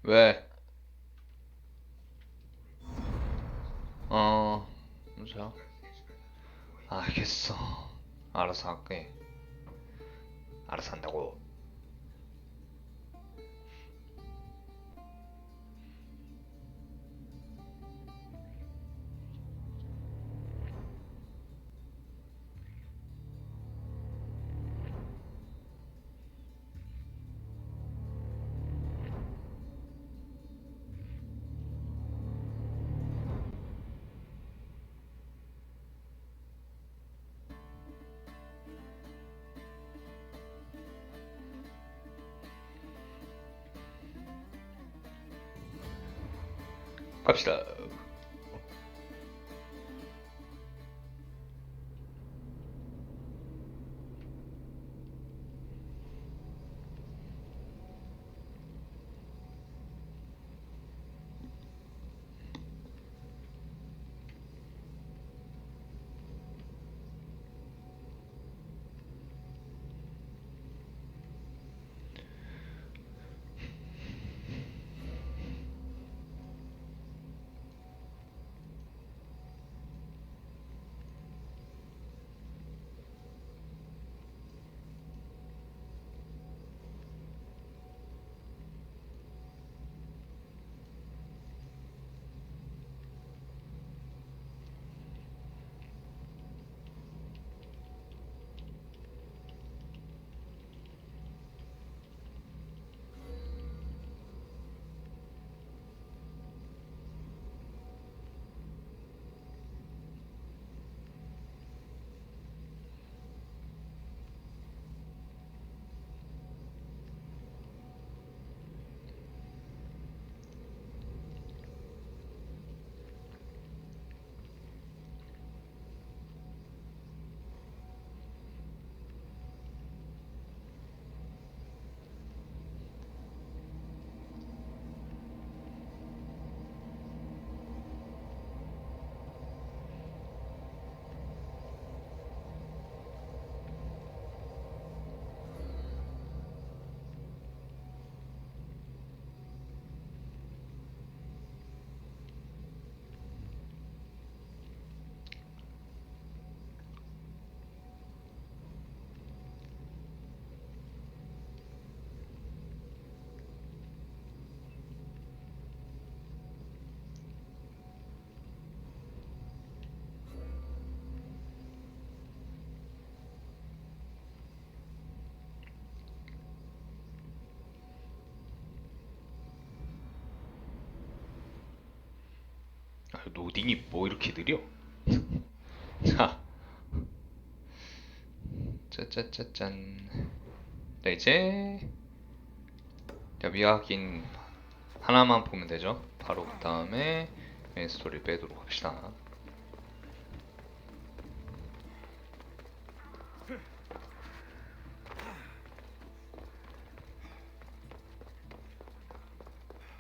왜? 뭐죠? 알겠어. 알아서 할게. 알아서 한다고. 갑시다. 로딩이 뭐 이렇게 느려? 자, 짜짜짜짠. 자, 이제 미확인 하나만 보면 되죠. 바로 그 다음에 메인 스토리 빼도록 합시다.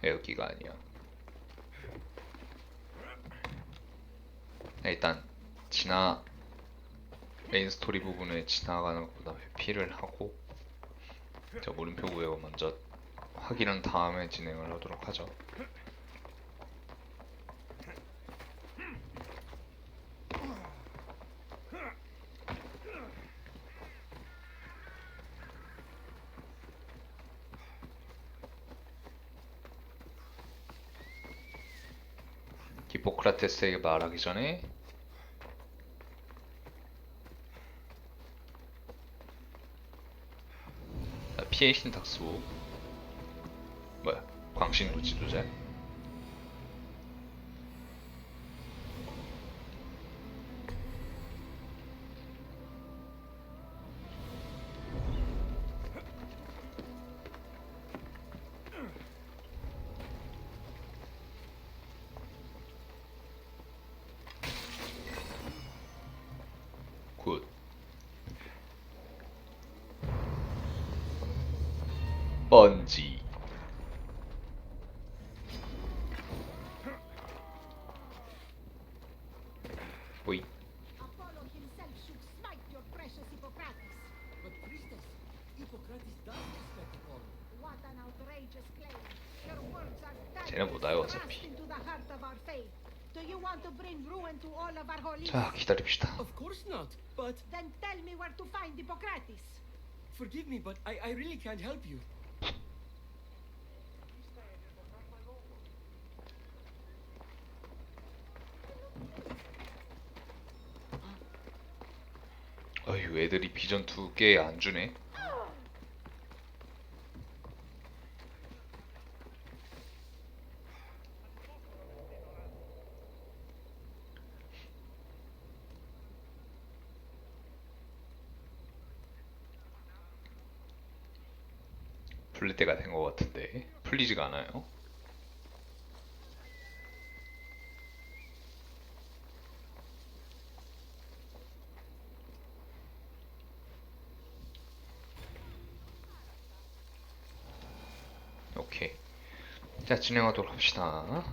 여기가 아니야. 일단 메인 스토리 부분을 지나가는 것보다 회피를 하고 저 물음표 구역을 먼저 확인한 다음에 진행을 하도록 하죠. 히포크라테스에게 말하기 전에 피해 신탁수 뭐야? 광신구 지도자. 굿. 번지. 보이. Apollo himself should smite your precious Hippocrates. But priestess, Hippocrates does respect Apollo. What an outrageous claim. The Your words are 쟤네 못 와요 어차피. thrust into the heart of our faith. Do you want to bring ruin to all of our holy? 자 기다립시다. Of course not, but Then tell me where to find Hippocrates. forgive me, but I really can't help you. 어휴 애들이 비전 2개 안 주네. 풀릴 때가 된 것 같은데 풀리지가 않아요. 오케이. 자 진행하도록 합시다.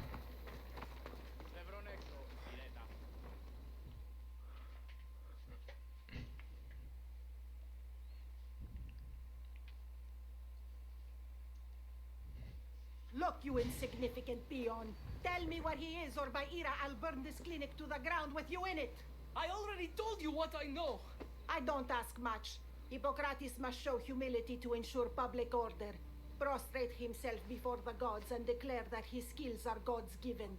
Look, you insignificant peon. Tell me where he is, or by Ira, I'll burn this clinic to the ground with you in it. I already told you what I know. I don't ask much. Hippocrates must show humility to ensure public order. Prostrate himself before the gods and declare that his skills are God's given.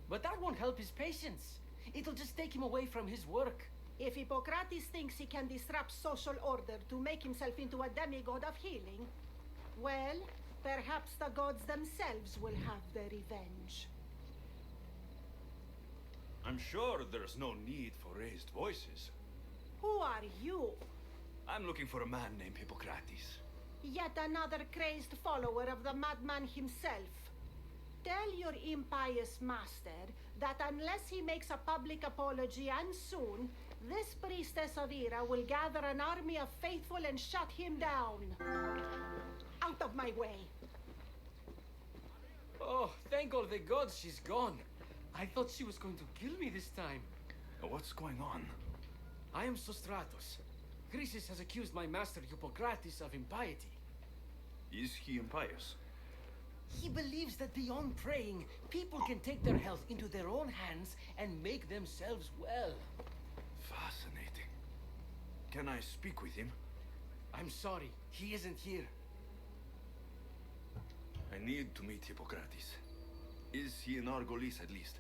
But that won't help his patients. It'll just take him away from his work. If Hippocrates thinks he can disrupt social order to make himself into a demigod of healing, well, perhaps the gods themselves will have their revenge. I'm sure there's no need for raised voices. Who are you? I'm looking for a man named Hippocrates. Yet another crazed follower of the madman himself. Tell your impious master that unless he makes a public apology, and soon, this priestess of Ira will gather an army of faithful and shut him down. Out of my way. Oh, thank all the gods she's gone. I thought she was going to kill me this time. What's going on? I am Sostratus. Chrysis has accused my master Hippocrates of impiety. Is he impious? He believes that beyond praying, people can take their health into their own hands and make themselves well. Fascinating. Can I speak with him? I'm sorry, he isn't here. I need to meet Hippocrates. Is he in Argolis at least?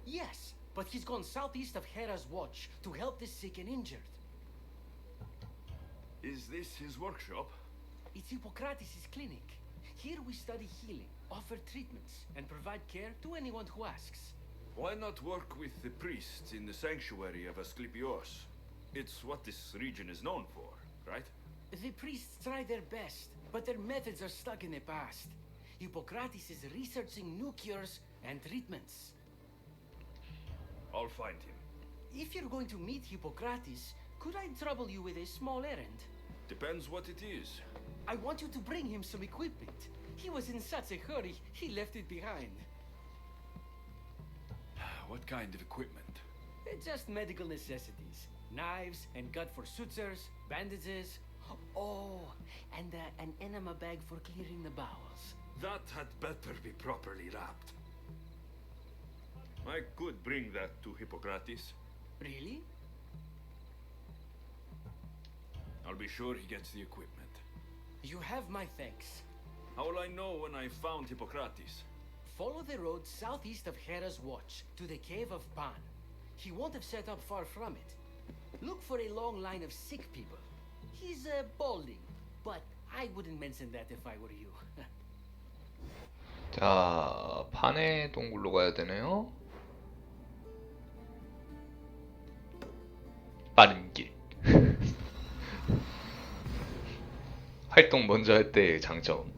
Yes, but he's gone southeast of Hera's watch to help the sick and injured. Is this his workshop? It's Hippocrates' clinic. Here we study healing, offer treatments, and provide care to anyone who asks. Why not work with the priests in the sanctuary of Asclepios? It's what this region is known for, right? The priests try their best, but their methods are stuck in the past. Hippocrates is researching new cures and treatments. I'll find him. If you're going to meet Hippocrates, could I trouble you with a small errand? Depends what it is. I want you to bring him some equipment. He was in such a hurry, he left it behind. What kind of equipment? Just medical necessities. Knives and gut for sutures, bandages. Oh, and an enema bag for clearing the bowels. That had better be properly wrapped. I could bring that to Hippocrates. Really? I'll be sure he gets the equipment. You have my thanks. How will I know when I found Hippocrates? Follow the road southeast of Hera's watch to the cave of Pan. He won't have set up far from it. Look for a long line of sick people. He's balding, but I wouldn't mention that if I were you. 자 판의 동굴로 가야 되네요. 빠른 길. 활동 먼저 할 때의 장점.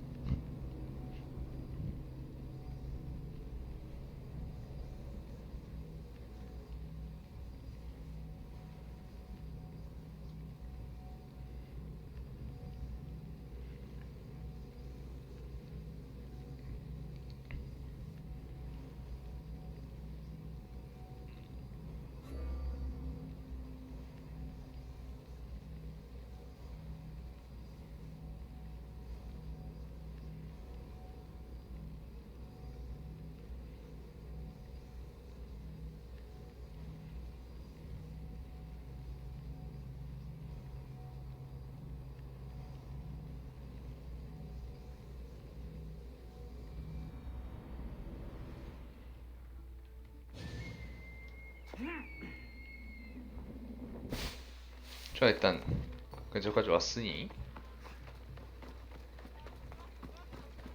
자, 일단 근처까지 왔으니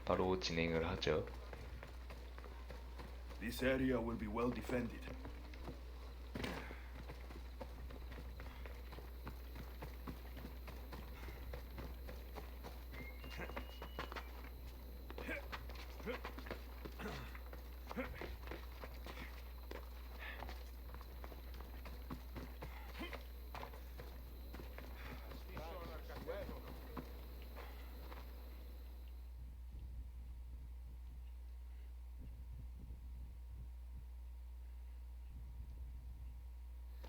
바로 진행을 하죠. This area will be well defended.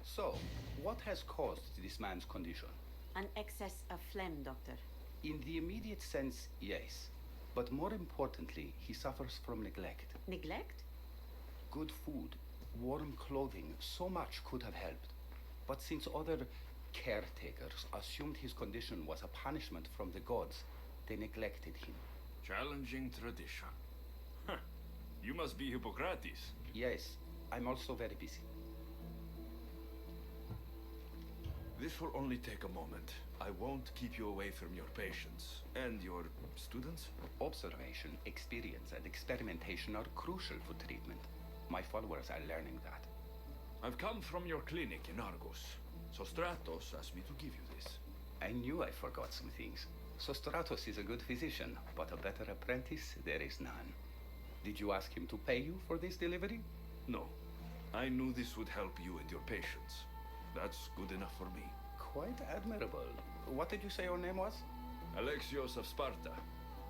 So, what has caused this man's condition? An excess of phlegm, Doctor. In the immediate sense, yes. But more importantly, he suffers from neglect. Neglect? Good food, warm clothing, so much could have helped. But since other caretakers assumed his condition was a punishment from the gods, they neglected him. Challenging tradition. Huh. You must be Hippocrates. Yes, I'm also very busy. This will only take a moment. I won't keep you away from your patients. And your students? Observation, experience, and experimentation are crucial for treatment. My followers are learning that. I've come from your clinic in Argos. Sostratos asked me to give you this. I knew I forgot some things. Sostratos is a good physician, but a better apprentice there is none. Did you ask him to pay you for this delivery? No. I knew this would help you and your patients. That's good enough for me. Quite admirable. What did you say your name was? Alexios of Sparta.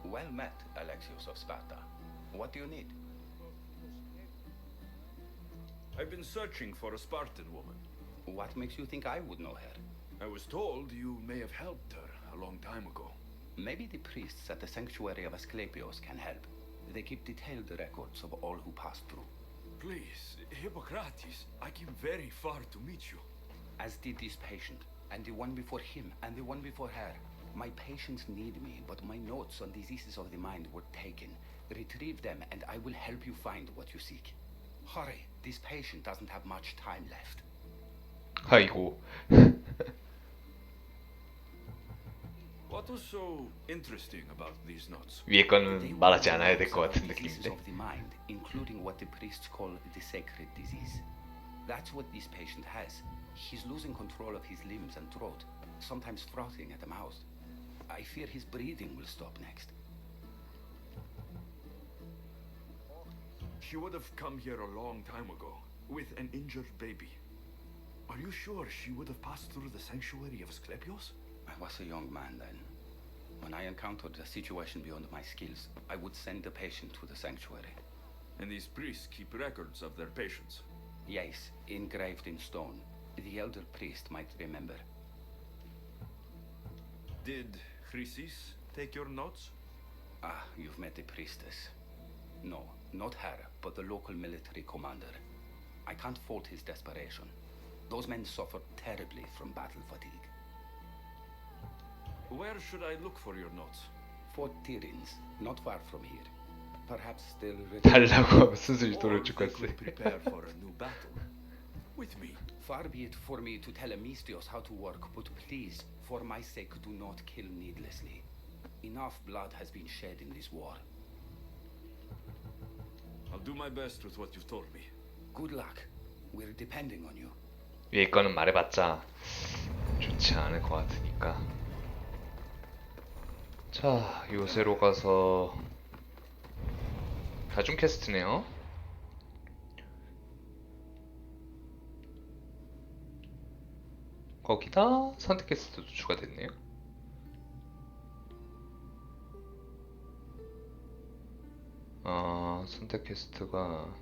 Well met, Alexios of Sparta. What do you need? I've been searching for a Spartan woman. What makes you think I would know her? I was told you may have helped her a long time ago. Maybe the priests at the sanctuary of Asclepios can help. They keep detailed records of all who passed through. Please, Hippocrates, I came very far to meet you. As did this patient, and the one before him, and the one before her. My patients need me, but my notes on diseases of the mind were taken. Retrieve them, and I will help you find what you seek. Hurry, this patient doesn't have much time left. 아이고. What was so interesting about these notes? 위에 거는 말하지 않아야 될 것 같은 Diseases 느낌인데. of the mind, including what the priests call the sacred disease. That's what this patient has. He's losing control of his limbs and throat, sometimes frothing at the mouth. I fear his breathing will stop next. She would have come here a long time ago, with an injured baby. Are you sure she would have passed through the sanctuary of Asclepios? I was a young man then. When I encountered a situation beyond my skills, I would send the patient to the sanctuary. And these priests keep records of their patients. Yes, engraved in stone. The elder priest might remember. Did Chrysis take your notes? Ah, you've met the priestess. No, not her, but the local military commander. I can't fault his desperation. Those men suffered terribly from battle fatigue. Where should I look for your notes? Fort Tirins, not far from here. Perhaps they'll 달라고 하면 수술이 Or 돌을 they 줄 could 것을. prepare for a new battle. With me. Far be it for me to tell Amistios how to work, but please, for my sake, do not kill needlessly. Enough blood has been shed in this war. I'll do my best with what you've told me. Good luck. We're depending on you. 위에 거는 말해봤자 좋지 않을 것 같으니까. 자, 요새로 가서 다중 캐스트네요. 거기다 선택 캐스트도 추가됐네요. 선택 캐스트가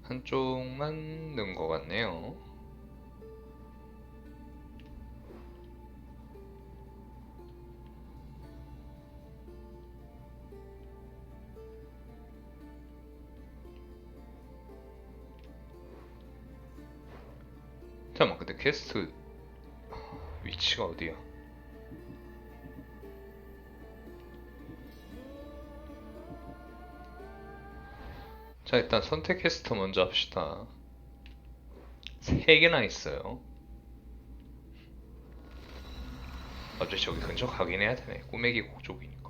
한쪽만 넣은 것 같네요. 잠깐만, 근데 퀘스트 위치가 어디야? 자, 일단 선택 퀘스트 먼저 합시다. 3개나 있어요. 어차피 저기 근처 가긴 해야 되네. 꼬매기 곡 쪽이니까.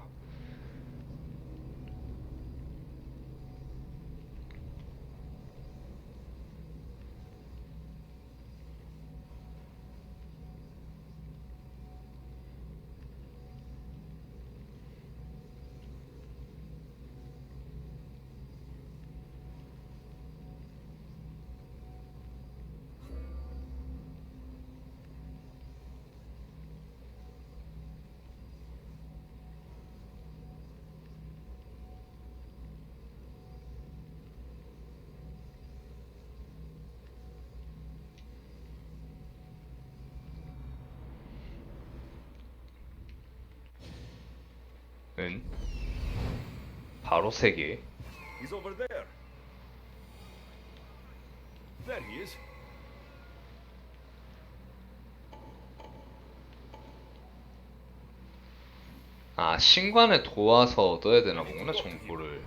은 바로 3개. He's over there. There he is. 아, 신관을 도와서 얻어야 되나 보구나, 정보를.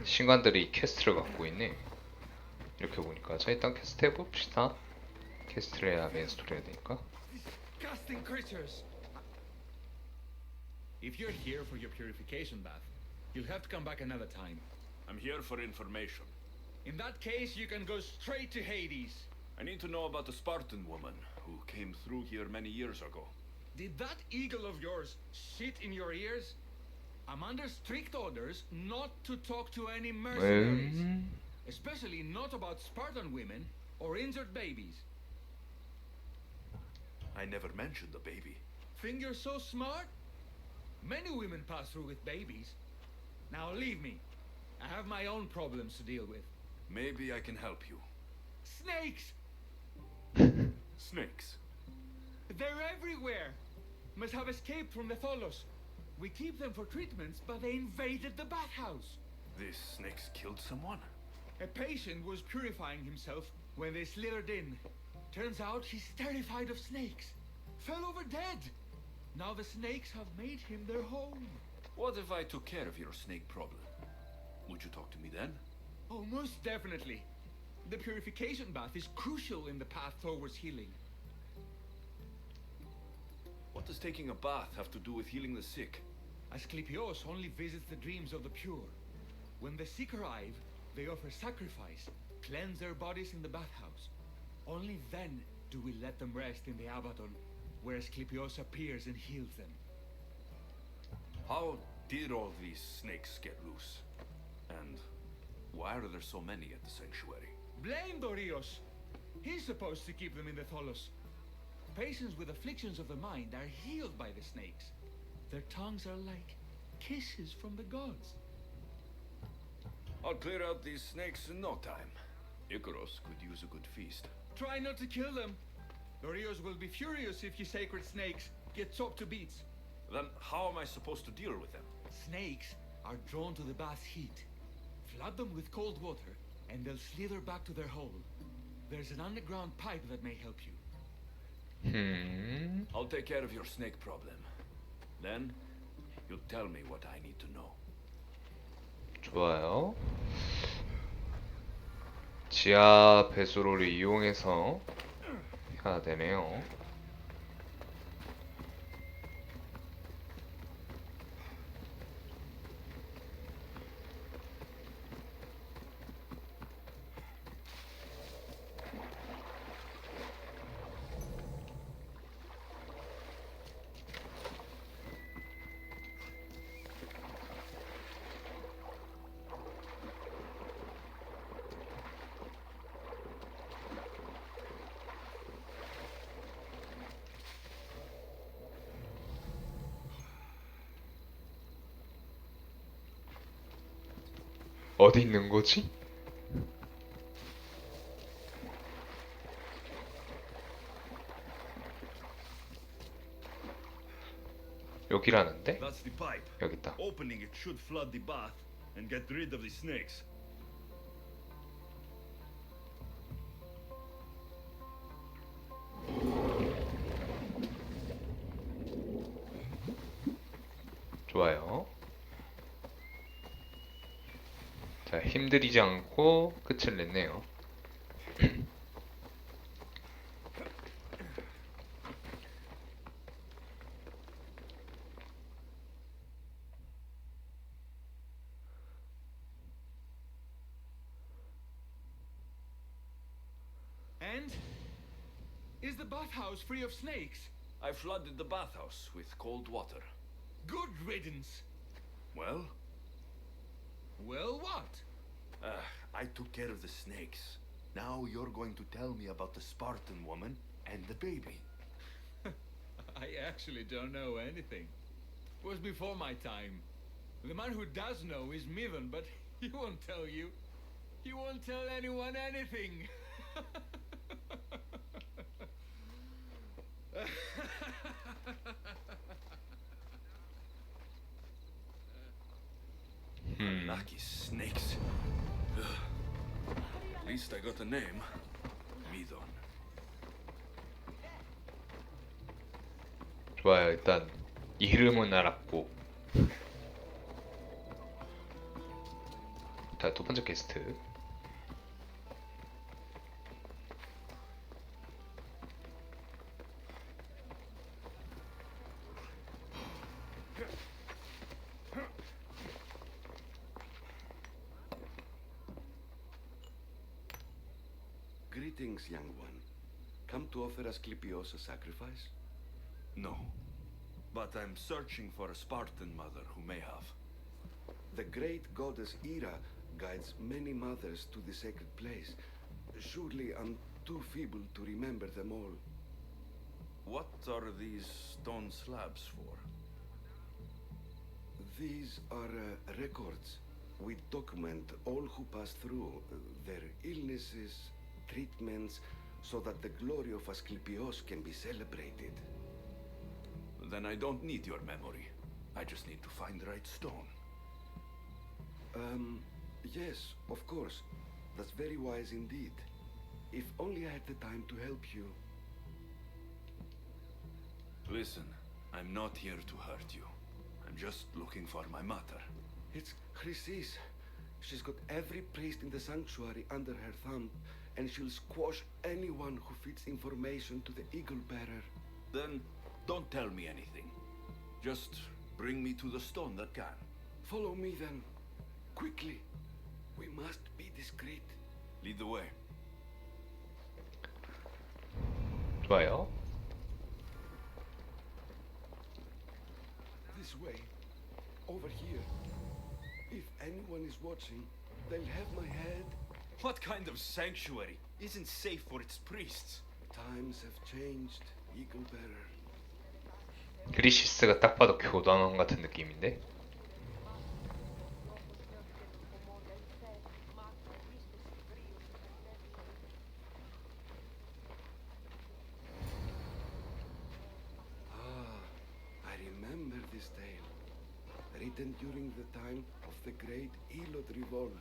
신관들이 퀘스트를 갖고 있네. 이렇게 보니까. 자, 일단 퀘스트 해봅시다. 퀘스트를 해야 메인 스토리 해야 되니까. Disgusting creatures! If you're here for your purification bath, you'll have to come back another time. I'm here for information. In that case, you can go straight to Hades. I need to know about the Spartan woman who came through here many years ago. Did that eagle of yours shit in your ears? I'm under strict orders not to talk to any mercenaries. Especially not about Spartan women or injured babies. I never mentioned the baby. Think you're so smart? Many women pass through with babies. Now leave me. I have my own problems to deal with. Maybe I can help you. Snakes! Snakes. They're everywhere! Must have escaped from the Tholos. We keep them for treatments, but they invaded the bathhouse. These snakes killed someone? A patient was purifying himself when they slithered in. Turns out he's terrified of snakes. Fell over dead. Now the snakes have made him their home. What if I took care of your snake problem? Would you talk to me then? Oh, most definitely. The purification bath is crucial in the path towards healing. What does taking a bath have to do with healing the sick? Asclepios only visits the dreams of the pure. When the sick arrive, they offer sacrifice, cleanse their bodies in the bathhouse. Only then do we let them rest in the Abaddon, where Asclepios appears and heals them. How did all these snakes get loose? And why are there so many at the sanctuary? Blame Dorios! He's supposed to keep them in the Tholos. Patients with afflictions of the mind are healed by the snakes. Their tongues are like kisses from the gods. I'll clear out these snakes in no time. Icaros could use a good feast. Try not to kill them. Dorios will be furious if you sacred snakes get chopped to bits. Then how am I supposed to deal with them? Snakes are drawn to the bath's heat. Flood them with cold water, and they'll slither back to their hole. There's an underground pipe that may help you. I'll take care of your snake problem. Then, you tell me what I need to know. 좋아요. 지하 배수로를 이용해서 해야 되네요. 어디 있는 거지? 여기라는데? That's the pipe. 여기 있다. Opening it should flood the bath and get rid of the snakes. 좋아요. 자, 힘들이지 않고 끝을 냈네요. And? Is the bathhouse free of snakes? I flooded the bathhouse with cold water. Good riddance. Well, Well, what? I took care of the snakes. Now you're going to tell me about the Spartan woman and the baby. I actually don't know anything. It was before my time. The man who does know is Mivan, but he won't tell you. He won't tell anyone anything. Lucky snakes. At least I got a name. Midon. 좋아요. 일단 이름은 알았고. 자, 두 번째 게스트. Greetings, young one. Come to offer Asclepios a sacrifice? No. But I'm searching for a Spartan mother who may have. The great goddess Hera guides many mothers to the sacred place. Surely I'm too feeble to remember them all. What are these stone slabs for? These are records. We document all who pass through, their illnesses, treatments, so that the glory of Asclepios can be celebrated. Then I don't need your memory. I just need to find the right stone. Yes, of course. That's very wise indeed. If only I had the time to help you. Listen, I'm not here to hurt you. I'm just looking for my mother. It's Chrysis. She's got every priest in the sanctuary under her thumb, and she'll squash anyone who feeds information to the Eagle Bearer. Then don't tell me anything. Just bring me to the stone that can. Follow me then. Quickly. We must be discreet. Lead the way. 좋아요. This way. Over here. If anyone is watching, they'll have my head. What kind of sanctuary isn't safe for its priests? Times have changed, Eagle Bearer. 그리시스가 딱 봐도 교단원 같은 느낌인데? I remember this tale. Written during the time of the great Elot revolt.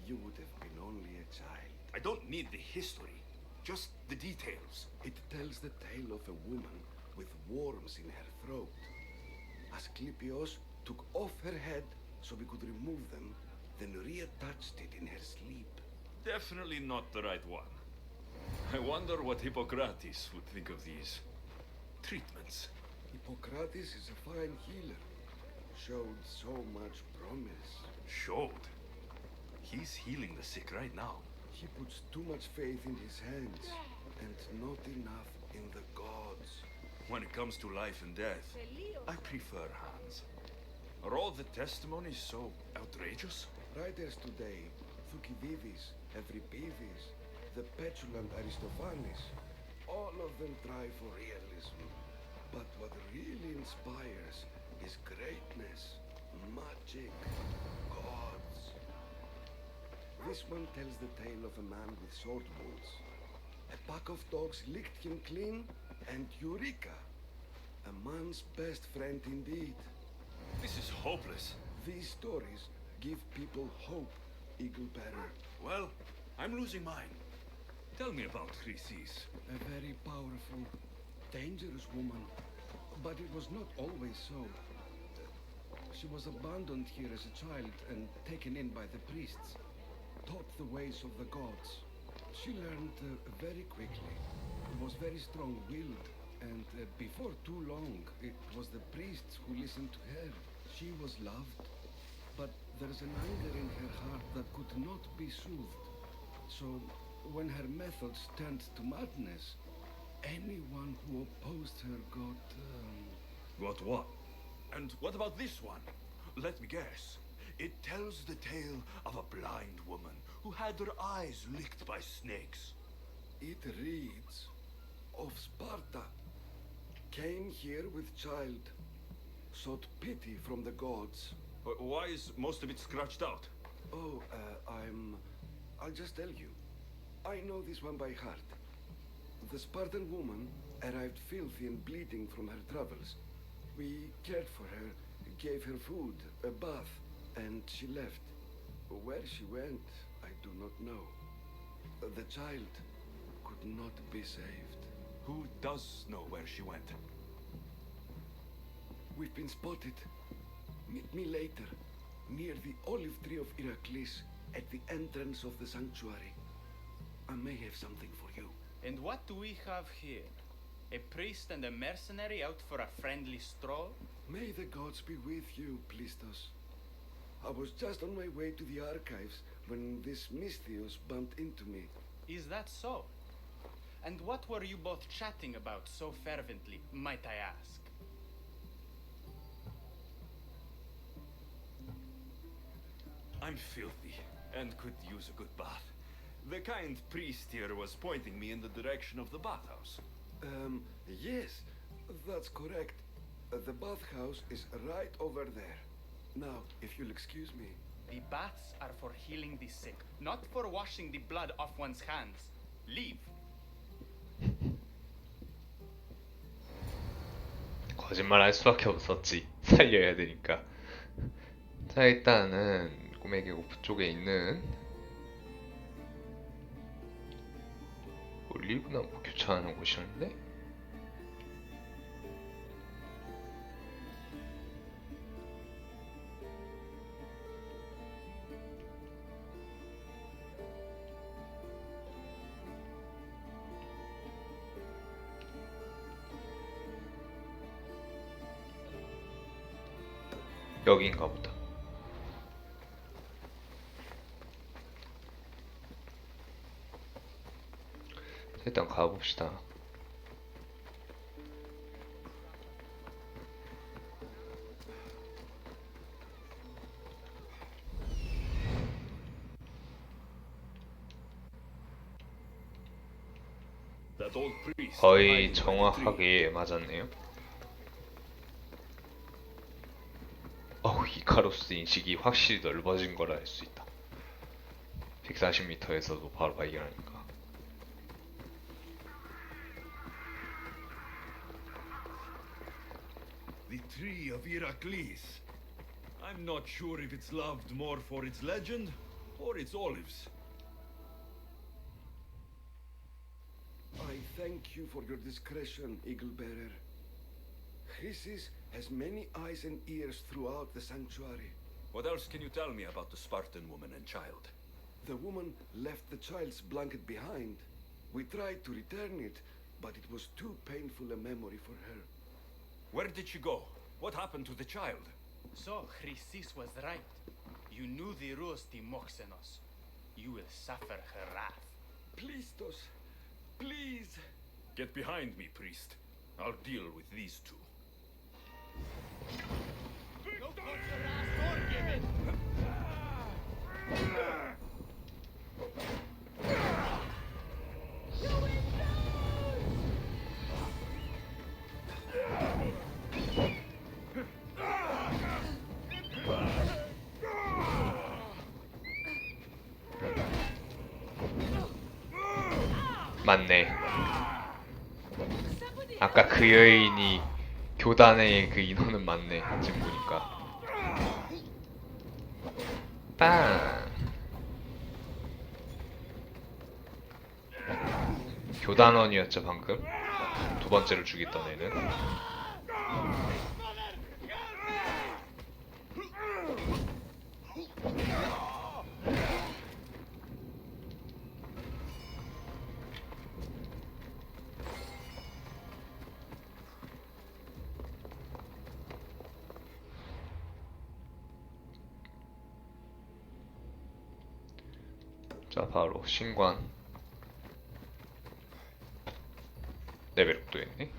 You would have been only a child. I don't need the history, just the details. It tells the tale of a woman with worms in her throat. Asclepios took off her head so we could remove them, then reattached it in her sleep. Definitely not the right one. I wonder what Hippocrates would think of these treatments. Hippocrates is a fine healer. Showed so much promise. Showed. He's healing the sick right now. He puts too much faith in his hands, and not enough in the gods. When it comes to life and death, I prefer hands. Are all the testimonies so outrageous? Writers today, Thucydides, Euripides, the petulant Aristophanes, all of them try for realism. But what really inspires is greatness, magic, gods. This one tells the tale of a man with sword wounds. A pack of dogs licked him clean, and Eureka! A man's best friend indeed. This is hopeless. These stories give people hope, Eagle Bearer. Well, I'm losing mine. Tell me about Chrysis. A very powerful, dangerous woman. But it was not always so. She was abandoned here as a child and taken in by the priests. Taught the ways of the gods. She learned very quickly. Was very strong-willed. And before too long, it was the priests who listened to her. She was loved. But there's an anger in her heart that could not be soothed. So, when her methods turned to madness, anyone who opposed her got... Got what? And what about this one? Let me guess. It tells the tale of a blind woman who had her eyes licked by snakes. It reads of Sparta. Came here with child. Sought pity from the gods. Why is most of it scratched out? Oh, I'll just tell you. I know this one by heart. The Spartan woman arrived filthy and bleeding from her travels. We cared for her, gave her food, a bath, and she left. Where she went, I do not know. The child could not be saved. Who does know where she went? We've been spotted. Meet me later, near the olive tree of Heracles, at the entrance of the sanctuary. I may have something for you. And what do we have here? A priest and a mercenary out for a friendly stroll? May the gods be with you, Plistos. I was just on my way to the archives when this Misthios bumped into me. Is that so? And what were you both chatting about so fervently, might I ask? I'm filthy and could use a good bath. The kind priest here was pointing me in the direction of the bathhouse. Yes, that's correct. The bathhouse is right over there. Now, if you'll excuse me. The baths are for healing the sick, not for washing the blood off one's hands. Leave. 거짓말 할 수밖에 없었지. 살려야 되니까. 자, 일단은 꿈의 계곡 북쪽에 있는 올리브나무 교차하는 곳이었는데? 여기인가 보다. 일단 가봅시다. That old priest 거의 hiding by the tree. 정확하게 맞았네요. 이카로스 인식이 확실히 넓어진 거라 알 수 있다. 140m에서도 바로 발견하니까. The tree of Heracles. I'm not sure if it's loved more for its legend or its olives. I thank you for your discretion, Eagle Bearer. Chrysis has many eyes and ears throughout the sanctuary. What else can you tell me about the Spartan woman and child? The woman left the child's blanket behind. We tried to return it, but it was too painful a memory for her. Where did she go? What happened to the child? So, Chrysis was right. You knew the rules, Timoxenos. You will suffer her wrath. Plistos, please. Get behind me, priest. I'll deal with these two. 맞네. 아까 그 여인이 교단의 그 인원은 맞네. 지금 보니까. 빵. 교단원이었죠 방금. 두 번째로 죽였던 애는. 자, 바로 신관 레벨업도 했네.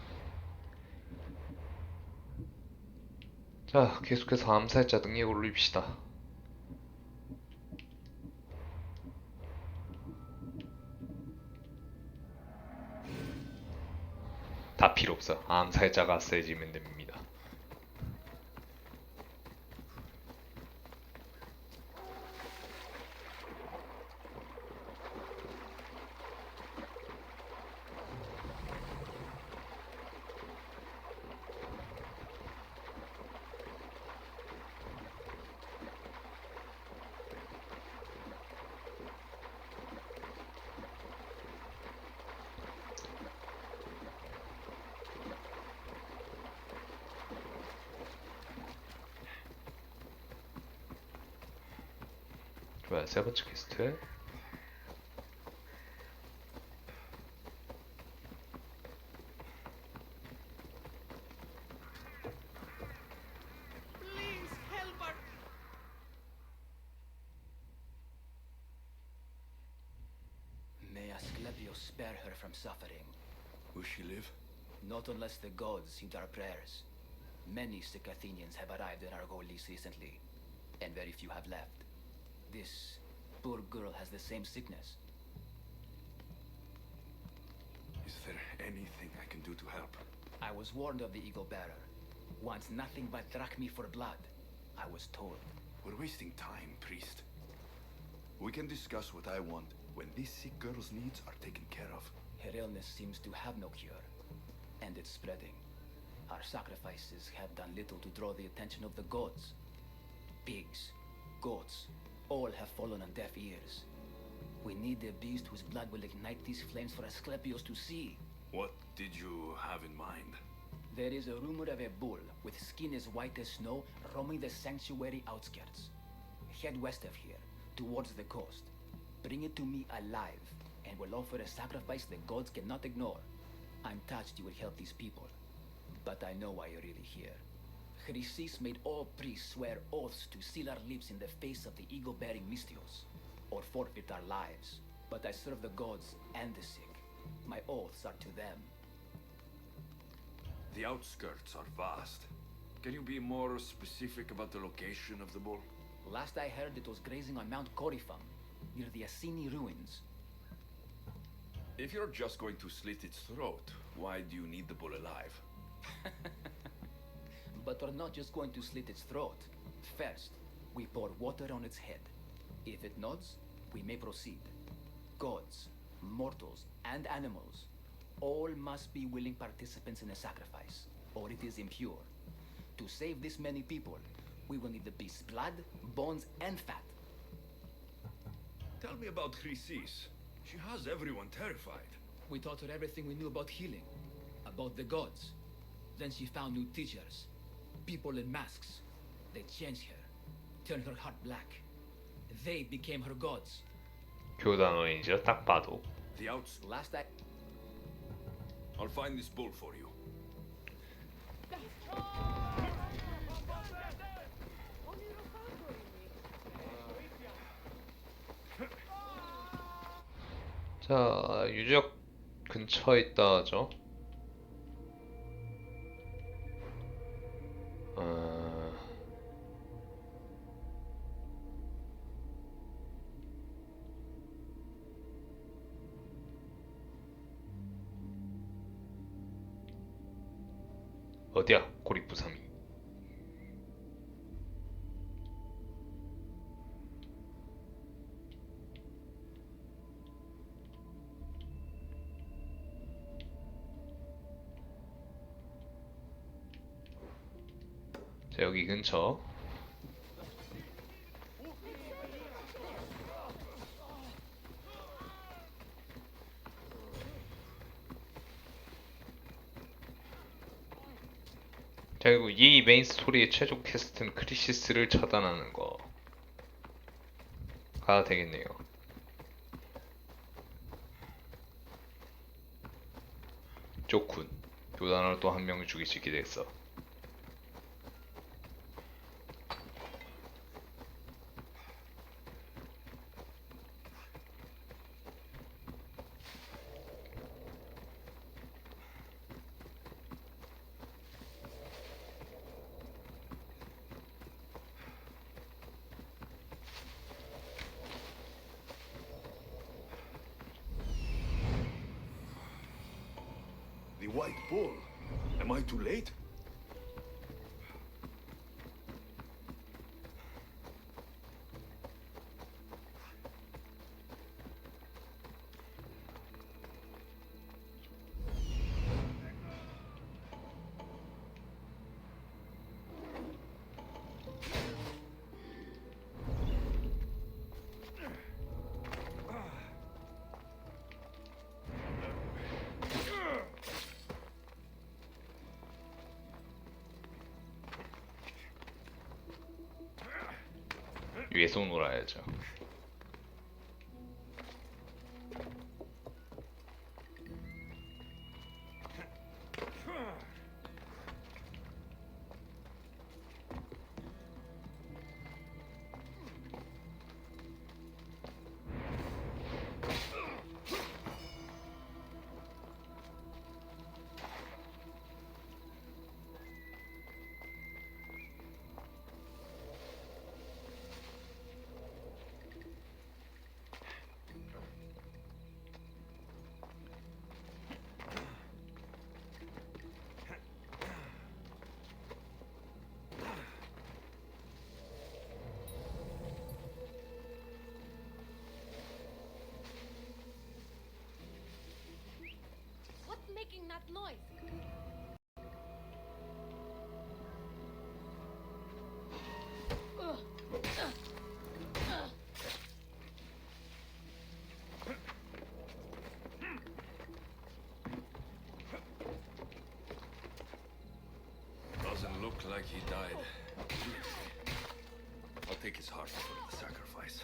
자, 계속해서 암살자 능력을 올립시다. 다 필요 없어. 암살자가 세지면 됩니다. 좋아요. 세 번째 퀘스트. Please help her. May Asclepius spare her from suffering. Will she live? Not unless the gods heed our prayers. Many sick Athenians have arrived in Argolis recently, and very few have left. This poor girl has the same sickness. Is there anything I can do to help? I was warned of the Eagle Bearer. Wants nothing but drachmi for blood. I was told. We're wasting time, priest. We can discuss what I want when this sick girl's needs are taken care of. Her illness seems to have no cure, and it's spreading. Our sacrifices have done little to draw the attention of the gods. Pigs, goats, all have fallen on deaf ears. We need a beast whose blood will ignite these flames for Asclepius to see. What did you have in mind? There is a rumor of a bull with skin as white as snow roaming the sanctuary outskirts. Head west of here, towards the coast. Bring it to me alive, and we'll offer a sacrifice the gods cannot ignore. I'm touched you will help these people, but I know why you're really here. Chrysis made all priests swear oaths to seal our lips in the face of the eagle-bearing Mystios, or forfeit our lives. But I serve the gods and the sick. My oaths are to them. The outskirts are vast. Can you be more specific about the location of the bull? Last I heard, it was grazing on Mount Corifum, near the Assini ruins. If you're just going to slit its throat, why do you need the bull alive? But we're not just going to slit its throat. First, we pour water on its head. If it nods, we may proceed. Gods, mortals, and animals, all must be willing participants in a sacrifice, or it is impure. To save this many people, we will need the beast's blood, bones, and fat. Tell me about Chrysis. She has everyone terrified. We taught her everything we knew about healing, about the gods. Then she found new teachers, people in masks. They changed her, turned her heart black. They became her gods. 교단원이죠. 딱 봐도. The outs. Last I... I'll find this bull for you. 자, 유적 근처에 있다 하죠. 어디야? 고립부삼이. 자, 여기 근처. 자, 그리고 이 메인 스토리의 최종 퀘스트는 크리시스를 처단하는 거가 되겠네요. 좋군. 교단으로 또 한 명을 죽일 수 있게 됐어. white bull. Am I too late? 위에서 놀아야죠. What's making that noise? Doesn't look like he died. I'll take his heart for the sacrifice.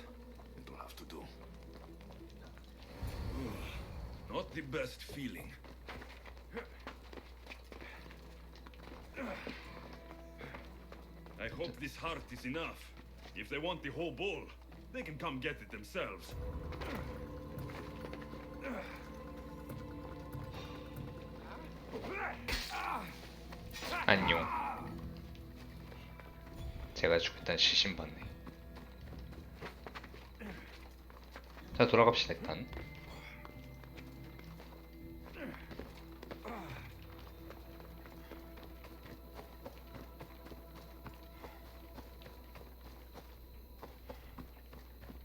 It'll have to do. Not the best feeling. I hope this heart is enough. If they want the whole bull, they can come get it themselves. 안녕. 제가 죽겠다는 시신 받네. 자, 돌아갑시다 일단.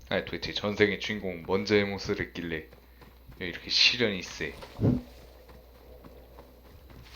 아니 도대체 전생의 주인공은 뭔 잘못을 했길래 왜 이렇게 시련이 세?